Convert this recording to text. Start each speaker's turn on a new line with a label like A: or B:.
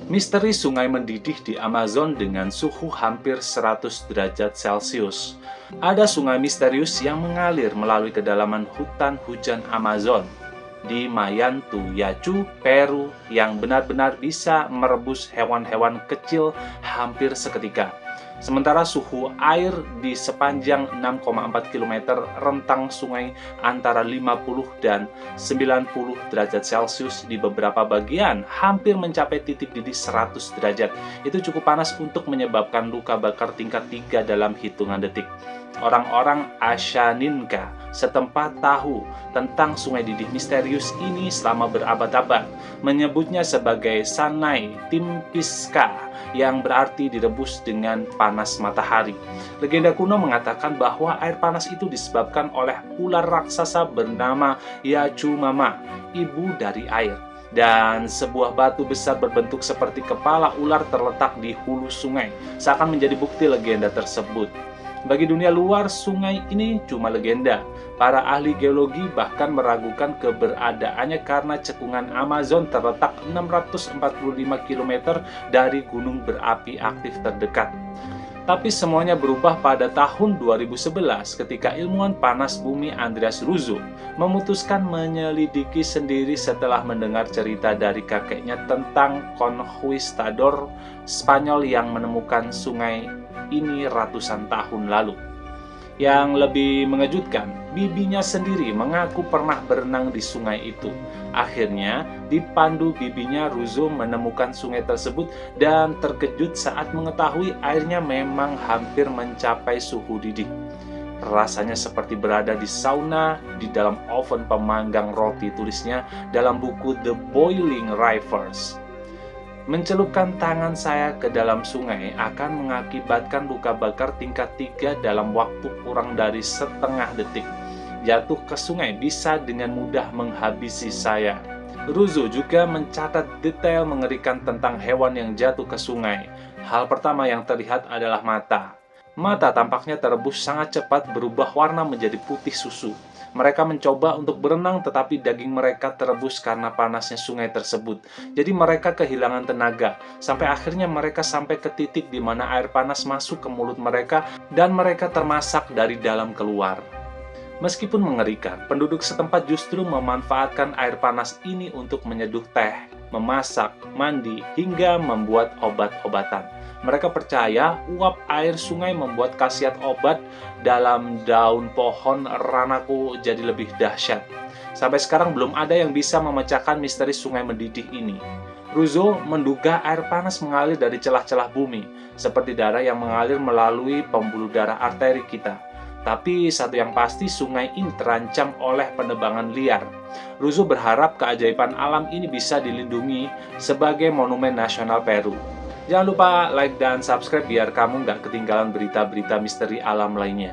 A: Misteri sungai mendidih di Amazon dengan suhu hampir 100 derajat Celcius. Ada sungai misterius yang mengalir melalui kedalaman hutan hujan Amazon di Mayantuyacu, Peru, yang benar-benar bisa merebus hewan-hewan kecil hampir seketika. Sementara suhu air di sepanjang 6,4 km rentang sungai antara 50 dan 90 derajat Celcius di beberapa bagian hampir mencapai titik didih 100 derajat. Itu cukup panas untuk menyebabkan luka bakar tingkat 3 dalam hitungan detik. Orang-orang Ashaninka setempat tahu tentang sungai didih misterius ini selama berabad-abad, menyebutnya sebagai Sanai Timpiska, yang berarti direbus dengan panas matahari. Legenda kuno mengatakan bahwa air panas itu disebabkan oleh ular raksasa bernama Yachumama, ibu dari air. Dan sebuah batu besar berbentuk seperti kepala ular terletak di hulu sungai, seakan menjadi bukti legenda tersebut. Bagi dunia luar, sungai ini cuma legenda. Para ahli geologi bahkan meragukan keberadaannya karena cekungan Amazon terletak 645 km dari gunung berapi aktif terdekat. Tapi semuanya berubah pada tahun 2011 ketika ilmuwan panas bumi Andreas Russo memutuskan menyelidiki sendiri setelah mendengar cerita dari kakeknya tentang konquistador Spanyol yang menemukan sungai ini ratusan tahun lalu. Yang lebih mengejutkan, bibinya sendiri mengaku pernah berenang di sungai itu. Akhirnya, dipandu bibinya, Russo menemukan sungai tersebut dan terkejut saat mengetahui airnya memang hampir mencapai suhu didih. Rasanya seperti berada di sauna di dalam oven pemanggang roti, tulisnya dalam buku The Boiling Rivers. Mencelupkan tangan saya ke dalam sungai akan mengakibatkan luka bakar tingkat 3 dalam waktu kurang dari setengah detik. Jatuh ke sungai bisa dengan mudah menghabisi saya. Russo juga mencatat detail mengerikan tentang hewan yang jatuh ke sungai. Hal pertama yang terlihat adalah mata. Mata tampaknya terebus sangat cepat, berubah warna menjadi putih susu. Mereka mencoba untuk berenang, tetapi daging mereka terebus karena panasnya sungai tersebut. Jadi mereka kehilangan tenaga, sampai akhirnya mereka sampai ke titik di mana air panas masuk ke mulut mereka dan mereka termasak dari dalam keluar. Meskipun mengerikan, penduduk setempat justru memanfaatkan air panas ini untuk menyeduh teh, memasak, mandi, hingga membuat obat-obatan. Mereka percaya uap air sungai membuat khasiat obat dalam daun pohon ranako jadi lebih dahsyat. Sampai sekarang belum ada yang bisa memecahkan misteri sungai mendidih ini. Russo menduga air panas mengalir dari celah-celah bumi, seperti darah yang mengalir melalui pembuluh darah arteri kita. Tapi satu yang pasti, sungai ini terancam oleh penebangan liar. Russo berharap keajaiban alam ini bisa dilindungi sebagai monumen nasional Peru. Jangan lupa like dan subscribe biar kamu nggak ketinggalan berita-berita misteri alam lainnya.